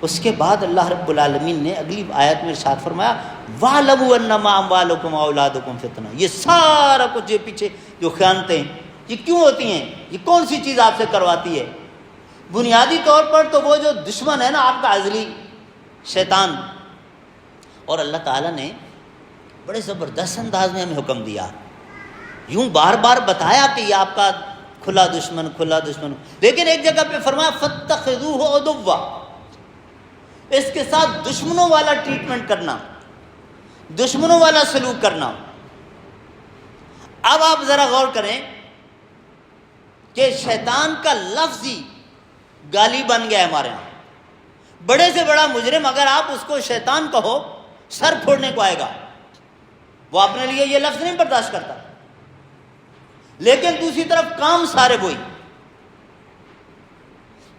اس کے بعد اللہ رب العالمین نے اگلی آیت میں ارشاد فرمایا وَاعْلَمُوا أَنَّمَا أَمْوَالُكُمْ وَأَوْلَادُكُمْ فِتْنَةٌ۔ یہ سارا کچھ، یہ پیچھے جو خیانتیں یہ کیوں ہوتی ہیں، یہ کون سی چیز آپ سے کرواتی ہے؟ بنیادی طور پر تو وہ جو دشمن ہے نا آپ کا ازلی، شیطان، اور اللہ تعالیٰ نے بڑے زبردست انداز میں ہمیں حکم دیا، یوں بار بار بتایا کہ یہ آپ کا کھلا دشمن، لیکن ایک جگہ پہ فرمایا فَاتَّخِذُوهُ عَدُوًّا، اس کے ساتھ دشمنوں والا ٹریٹمنٹ کرنا، دشمنوں والا سلوک کرنا۔ اب آپ ذرا غور کریں کہ شیطان کا لفظ ہی گالی بن گیا ہے ہمارے ہاں۔ بڑے سے بڑا مجرم اگر آپ اس کو شیطان کہو، سر پھوڑنے کو آئے گا، وہ اپنے لیے یہ لفظ نہیں برداشت کرتا، لیکن دوسری طرف کام سارے وہی۔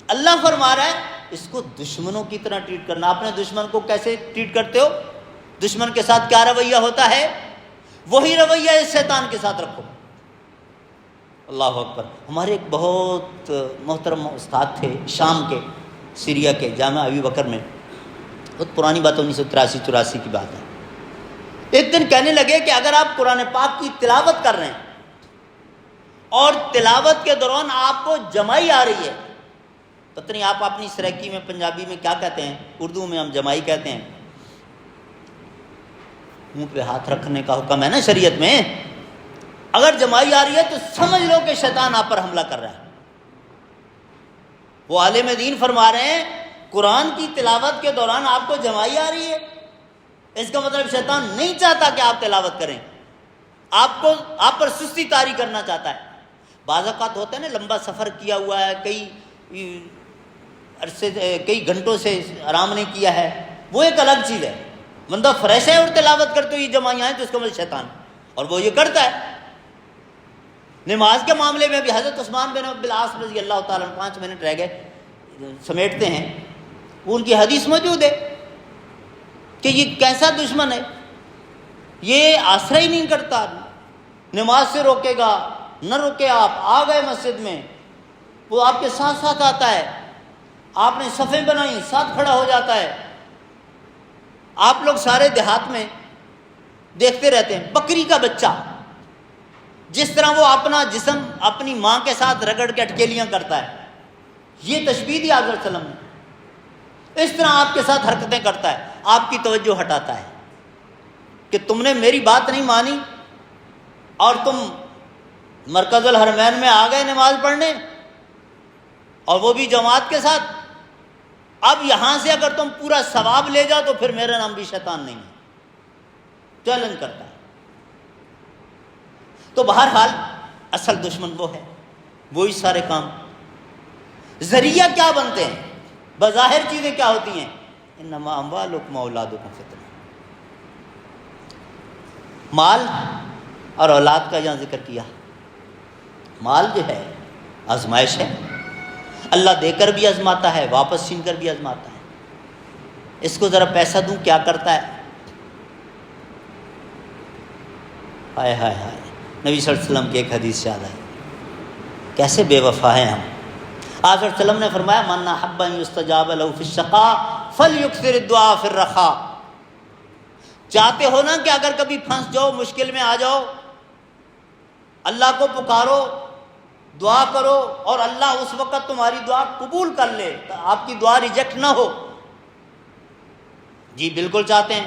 اللہ فرما رہا ہے اس کو دشمنوں کی طرح ٹریٹ کرنا۔ اپنے دشمن کو کیسے ٹریٹ کرتے ہو؟ دشمن کے ساتھ کیا رویہ ہوتا ہے، وہی رویہ اس شیطان کے ساتھ رکھو۔ اللہ اکبر۔ ہمارے ایک بہت محترم استاد تھے شام کے، سیریا کے، جامعہ ابی بکر میں، بہت پرانی بات، 1983-84 کی بات ہے۔ ایک دن کہنے لگے کہ اگر آپ قرآن پاک کی تلاوت کر رہے ہیں اور تلاوت کے دوران آپ کو جمائی آ رہی ہے، پتہ نہیں آپ اپنی سریکی میں، پنجابی میں کیا کہتے ہیں، اردو میں ہم جمائی کہتے ہیں، منہ پہ ہاتھ رکھنے کا حکم ہے نا شریعت میں، اگر جمائی آ رہی ہے تو سمجھ لو کہ شیطان آپ پر حملہ کر رہا ہے۔ وہ عالم دین فرما رہے ہیں قرآن کی تلاوت کے دوران آپ کو جمائی آ رہی ہے، اس کا مطلب شیطان نہیں چاہتا کہ آپ تلاوت کریں، آپ پر سستی طاری کرنا چاہتا ہے۔ بعض اوقات ہوتا ہے نا، لمبا سفر کیا ہوا ہے، کئی گھنٹوں سے آرام نہیں کیا ہے، وہ ایک الگ چیز ہے، بندہ فریش ہے اور تلاوت کرتے ہوئی جمائی آئیں تو اس کا مطلب شیطان، اور وہ یہ کرتا ہے۔ نماز کے معاملے میں بھی حضرت عثمان بن عبد العاص رضی اللہ تعالیٰ عنہ، 5 منٹ رہ گئے، سمیٹتے ہیں، وہ ان کی حدیث موجود ہے کہ یہ کیسا دشمن ہے، یہ آسرا ہی نہیں کرتا، نماز سے روکے گا نہ روکے، آپ آ گئے مسجد میں وہ آپ کے ساتھ ساتھ آتا ہے، آپ نے صفیں بنائی ساتھ کھڑا ہو جاتا ہے۔ آپ لوگ سارے دیہات میں دیکھتے رہتے ہیں، بکری کا بچہ جس طرح وہ اپنا جسم اپنی ماں کے ساتھ رگڑ کے اٹکیلیاں کرتا ہے، یہ تشبیہ دی آپ صلی اللہ علیہ وسلم نے۔ اس طرح آپ کے ساتھ حرکتیں کرتا ہے، آپ کی توجہ ہٹاتا ہے کہ تم نے میری بات نہیں مانی اور تم مرکز الحرمین میں آ گئے نماز پڑھنے، اور وہ بھی جماعت کے ساتھ۔ اب یہاں سے اگر تم پورا ثواب لے جاؤ تو پھر میرا نام بھی شیطان نہیں ہے، چیلنج کرتا ہے۔ تو بہرحال اصل دشمن وہ ہے، وہی سارے کام۔ ذریعہ کیا بنتے ہیں، بظاہر چیزیں کیا ہوتی ہیں؟ انما اموالکم واولادکم فتنہ، مال اور اولاد کا یہاں ذکر کیا۔ مال جو ہے آزمائش ہے، اللہ دے کر بھی آزماتا ہے، واپس چھین کر بھی آزماتا ہے۔ اس کو ذرا پیسہ دوں کیا کرتا ہے، ہائے ہائے ہائے، نبی صلی اللہ علیہ وسلم کی ایک حدیث یاد آئی، کیسے بے وفا ہیں ہم۔ آپ صلی اللہ علیہ وسلم نے فرمایا من احب ان یستجاب له فی الشقاء فلیکثر الدعاء فی الرخاء۔ چاہتے ہو نا کہ اگر کبھی پھنس جاؤ، مشکل میں آ جاؤ، اللہ کو پکارو، دعا کرو، اور اللہ اس وقت تمہاری دعا قبول کر لے، آپ کی دعا ریجیکٹ نہ ہو۔ جی بالکل چاہتے ہیں۔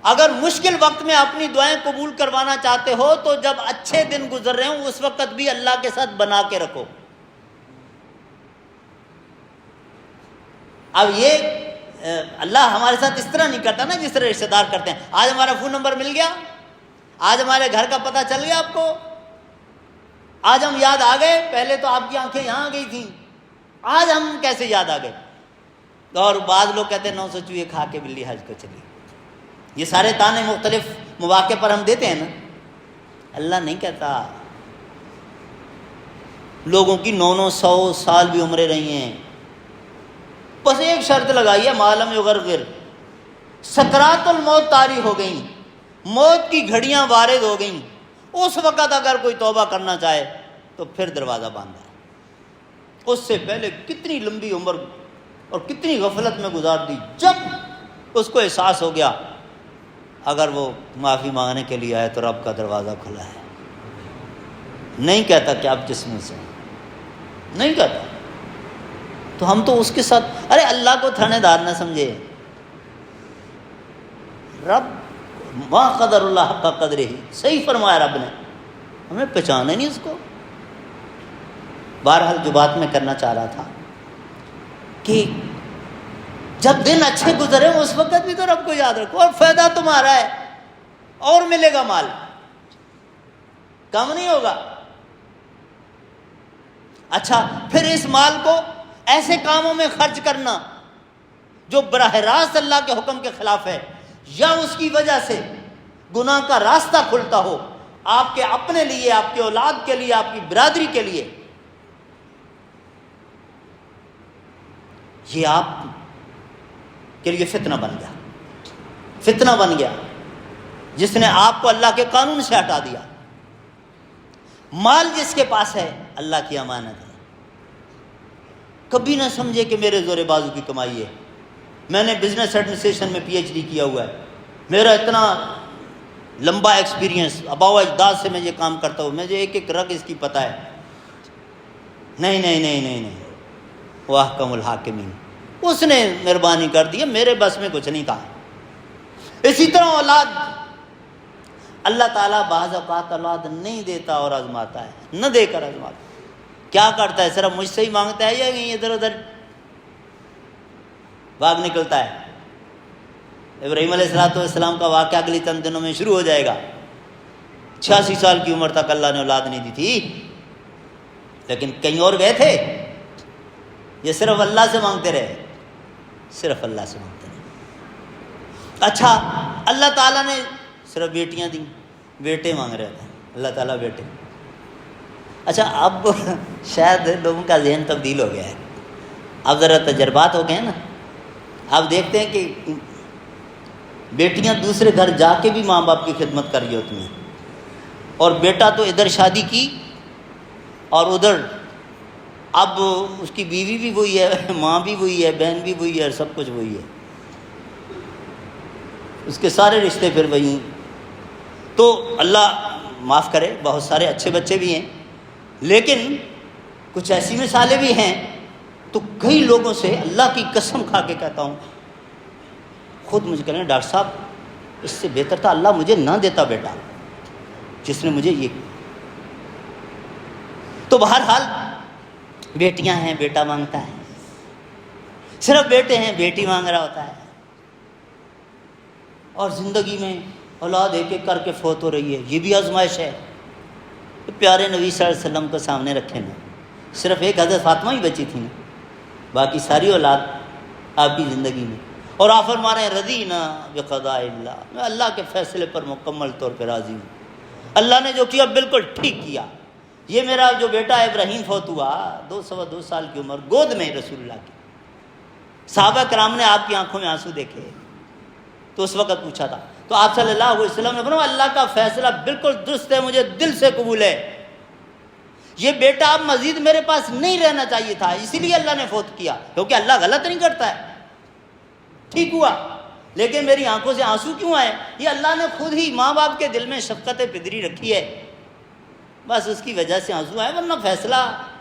اگر مشکل وقت میں اپنی دعائیں قبول کروانا چاہتے ہو تو جب اچھے دن گزر رہے ہوں اس وقت بھی اللہ کے ساتھ بنا کے رکھو۔ اب یہ اللہ ہمارے ساتھ اس طرح نہیں کرتا نا جس طرح رشتہ دار کرتے ہیں۔ آج ہمارا فون نمبر مل گیا، آج ہمارے گھر کا پتہ چل گیا آپ کو، آج ہم یاد آ گئے، پہلے تو آپ کی آنکھیں یہاں گئی تھیں، آج ہم کیسے یاد آ گئے؟ اور بعض لوگ کہتے ہیں 900 چوہے کھا کے بلی حج کو چلی۔ یہ سارے تانے مختلف مواقع پر ہم دیتے ہیں نا، اللہ نہیں کہتا۔ لوگوں کی 900 سال بھی عمریں رہی ہیں، بس ایک شرط لگائی ہے معلوم یغرغر، سکرات الموت طاری ہو گئیں، موت کی گھڑیاں وارد ہو گئیں، اس وقت اگر کوئی توبہ کرنا چاہے تو پھر دروازہ باندھا ہے۔ اس سے پہلے کتنی لمبی عمر اور کتنی غفلت میں گزار دی، جب اس کو احساس ہو گیا اگر وہ معافی مانگنے کے لیے آئے تو رب کا دروازہ کھلا ہے۔ نہیں کہتا کہ آپ جس میں سے، نہیں کہتا۔ تو ہم تو اس کے ساتھ، ارے اللہ کو تھانے دار نہ سمجھے، رب ما قدر اللہ حق قدرہ، صحیح فرمایا رب نے، ہمیں پہچانا نہیں اس کو۔ بہرحال جو بات میں کرنا چاہ رہا تھا کہ جب دن اچھے گزرے اس وقت بھی تو رب کو یاد رکھو، اور فائدہ تمہارا ہے، اور ملے گا، مال کم نہیں ہوگا۔ اچھا پھر اس مال کو ایسے کاموں میں خرچ کرنا جو براہ راست اللہ کے حکم کے خلاف ہے، یا اس کی وجہ سے گناہ کا راستہ کھلتا ہو آپ کے اپنے لیے، آپ کے اولاد کے لیے، آپ کی برادری کے لیے، یہ آپ کے لیے فتنہ بن گیا، فتنہ بن گیا جس نے آپ کو اللہ کے قانون سے ہٹا دیا۔ مال جس کے پاس ہے اللہ کی امانت ہے، کبھی نہ سمجھے کہ میرے زور بازو کی کمائی ہے، میں نے بزنس ایڈمنسٹریشن میں پی ایچ ڈی کیا ہوا ہے، میرا اتنا لمبا ایکسپیرینس، آباء اجداد سے میں یہ کام کرتا ہوں، مجھے ایک ایک رگ اس کی پتہ ہے۔ نہیں نہیں نہیں نہیں نہیں، وہ احکم الحاکمین، اس نے مہربانی کر دی، میرے بس میں کچھ نہیں تھا۔ اسی طرح اولاد، اللہ تعالیٰ بعض اوقات اولاد نہیں دیتا اور آزماتا ہے، نہ دے کر آزماتا ہے۔ کیا کرتا ہے؟ صرف مجھ سے ہی مانگتا ہے یا کہیں ادھر ادھر بھاگ نکلتا ہے؟ ابراہیم علیہ السلام کا واقعہ اگلی چند دنوں میں شروع ہو جائے گا۔ 86 سال کی عمر تک اللہ نے اولاد نہیں دی تھی، لیکن کہیں اور گئے تھے، یہ صرف اللہ سے مانگتے رہے، صرف اللہ سے مانگتے رہے۔ اچھا اللہ تعالیٰ نے صرف بیٹیاں دیں، بیٹے مانگ رہے تھے اللہ تعالیٰ، بیٹے۔ اچھا اب شاید لوگوں کا ذہن تبدیل ہو گیا ہے، اب ذرا تجربات ہو گئے ہیں نا، آپ دیکھتے ہیں کہ بیٹیاں دوسرے گھر جا کے بھی ماں باپ کی خدمت کر رہی ہوتی ہیں، اور بیٹا تو ادھر شادی کی اور ادھر اب اس کی بیوی بھی وہی ہے، ماں بھی وہی ہے، بہن بھی وہی ہے، سب کچھ وہی ہے، اس کے سارے رشتے پھر وہی۔ تو اللہ معاف کرے، بہت سارے اچھے بچے بھی ہیں، لیکن کچھ ایسی مثالیں بھی ہیں تو کئی لوگوں سے اللہ کی قسم کھا کے کہتا ہوں، خود مجھے کہہ رہے ہیں ڈاکٹر صاحب اس سے بہتر تھا اللہ مجھے نہ دیتا بیٹا جس نے مجھے یہ. تو بہرحال بیٹیاں ہیں بیٹا مانگتا ہے، صرف بیٹے ہیں بیٹی مانگ رہا ہوتا ہے، اور زندگی میں اولاد ایک ایک کر کے فوت ہو رہی ہے. یہ بھی آزمائش ہے. تو پیارے نبی صلی اللہ علیہ وسلم کو سامنے رکھے نا، صرف ایک حضرت فاطمہ ہی بچی تھی نا، باقی ساری اولاد آپ کی زندگی میں. اور آپ فرما رہے ہیں رضینا بقضاء اللہ، میں اللہ کے فیصلے پر مکمل طور پہ راضی ہوں، اللہ نے جو کیا بالکل ٹھیک کیا. یہ میرا جو بیٹا ابراہیم فوت ہوا 2 سال کی عمر، گود میں رسول اللہ کی. صحابہ کرام نے آپ کی آنکھوں میں آنسو دیکھے تو اس وقت پوچھا تھا، تو آپ صلی اللہ علیہ وسلم نے فرمایا اللہ کا فیصلہ بالکل درست ہے، مجھے دل سے قبول ہے. یہ بیٹا اب مزید میرے پاس نہیں رہنا چاہیے تھا، اسی لیے اللہ نے فوت کیا، کیونکہ اللہ غلط نہیں کرتا ہے. ٹھیک ہوا، لیکن میری آنکھوں سے آنسو کیوں آئے؟ یہ اللہ نے خود ہی ماں باپ کے دل میں شفقت پدری رکھی ہے، بس اس کی وجہ سے آنسو آئے، ورنہ فیصلہ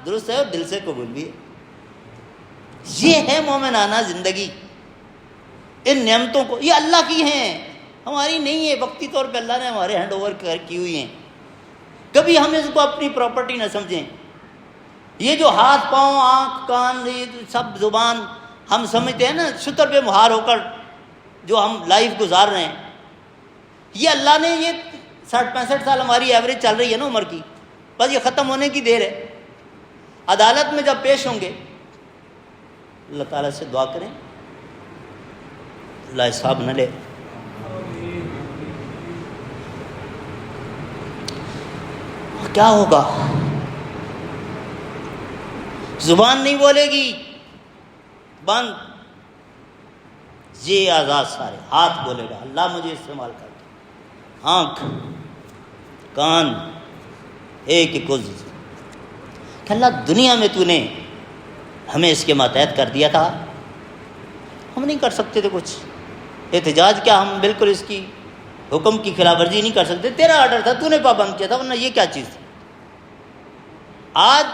درست ہے اور دل سے قبول بھی ہے. یہ ہے مومنانہ زندگی. ان نعمتوں کو، یہ اللہ کی ہیں، ہماری نہیں ہے، وقتی طور پہ اللہ نے ہمارے ہینڈ اوور کی ہوئی ہیں. کبھی ہم اس کو اپنی پراپرٹی نہ سمجھیں. یہ جو ہاتھ پاؤں آنکھ کان یہ سب زبان ہم سمجھتے ہیں نا شتر پہ مہار ہو کر جو ہم لائف گزار رہے ہیں، یہ اللہ نے یہ 60-65 سال ہماری ایوریج چل رہی ہے نا عمر کی، بس یہ ختم ہونے کی دیر ہے. عدالت میں جب پیش ہوں گے اللہ تعالیٰ سے دعا کریں اللہ حساب نہ لے. کیا ہوگا؟ زبان نہیں بولے گی، بند. یہ آزاد سارے. ہاتھ بولے گا اللہ مجھے استعمال کر دے، آنکھ کان ایک ایک عضو کہ اللہ دنیا میں تو نے ہمیں اس کے ماتحت کر دیا تھا، ہم نہیں کر سکتے تھے کچھ احتجاج، کیا ہم بالکل اس کی حکم کی خلاف ورزی نہیں کر سکتے، تیرا آرڈر تھا تو نے پابند کیا تھا، ورنہ یہ کیا چیز تھی. آج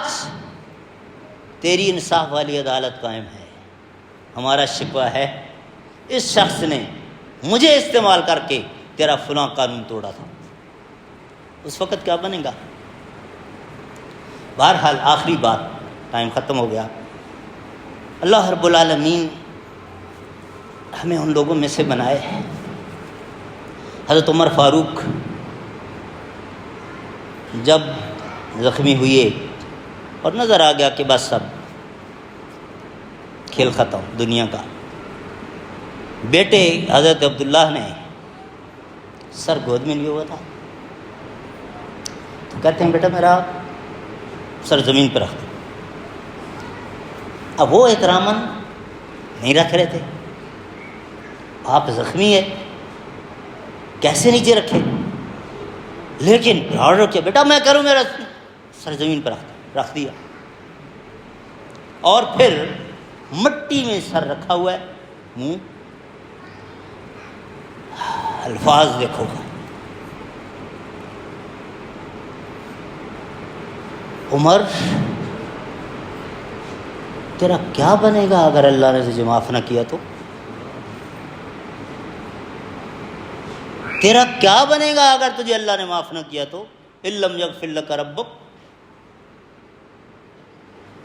تیری انصاف والی عدالت قائم ہے. ہمارا شکوہ ہے اس شخص نے مجھے استعمال کر کے تیرا فلاں قانون توڑا تھا. اس وقت کیا بنے گا؟ بہرحال آخری بات، ٹائم ختم ہو گیا. اللہ رب العالمین ہمیں ان لوگوں میں سے بنائے. حضرت عمر فاروق جب زخمی ہوئے اور نظر آ گیا کہ بس سب کھیل ختم دنیا کا، بیٹے حضرت عبداللہ نے سر گود میں لیا ہوا تھا، تو کہتے ہیں بیٹا میرا سر زمین پر رکھ دو. اب وہ احتراماً نہیں رکھ رہے تھے، آپ زخمی ہے کیسے نیچے رکھے، لیکن آرڈر کیا بیٹا میں کروں، میرا سر زمین پر رکھ دیا. اور پھر مٹی میں سر رکھا ہوا ہے، منہ، الفاظ دیکھو گا عمر تیرا کیا بنے گا اگر اللہ نے تجھے معاف نہ کیا تو؟ تیرا کیا بنے گا اگر تجھے اللہ نے معاف نہ کیا تو؟ اِلَّمْ يَغْفِرْ لَكَ رَبُّكَ.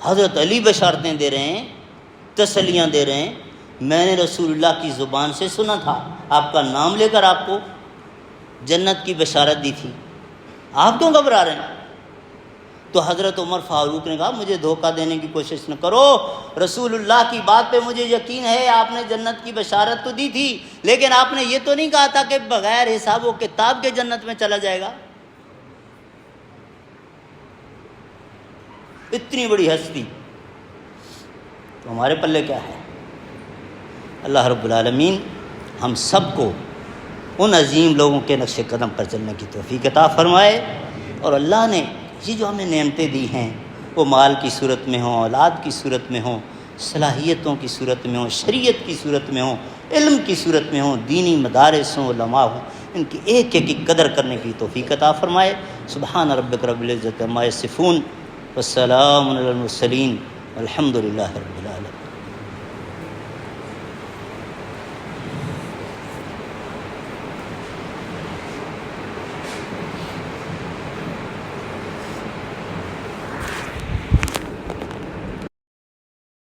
حضرت علی بشارتیں دے رہے ہیں، تسلیاں دے رہے ہیں. میں نے رسول اللہ کی زبان سے سنا تھا، آپ کا نام لے کر آپ کو جنت کی بشارت دی تھی، آپ کیوں گھبرا رہے ہیں؟ تو حضرت عمر فاروق نے کہا مجھے دھوکہ دینے کی کوشش نہ کرو، رسول اللہ کی بات پہ مجھے یقین ہے، آپ نے جنت کی بشارت تو دی تھی، لیکن آپ نے یہ تو نہیں کہا تھا کہ بغیر حساب و کتاب کے جنت میں چلا جائے گا. اتنی بڑی ہستی تو ہمارے پلے کیا ہے؟ اللہ رب العالمین ہم سب کو ان عظیم لوگوں کے نقش قدم پر چلنے کی توفیق عطا فرمائے. اور اللہ نے یہ جو ہمیں نعمتیں دی ہیں وہ مال کی صورت میں ہوں، اولاد کی صورت میں ہوں، صلاحیتوں کی صورت میں ہوں، شریعت کی صورت میں ہوں، علم کی صورت میں ہوں، دینی مدارس ہوں، علماء ہوں، ان کی ایک ایک کی قدر کرنے کی توفیق عطا فرمائے. سبحان ربک رب العزت عما یصفون والسلام علی المرسلین الحمدللہ رب العالمین.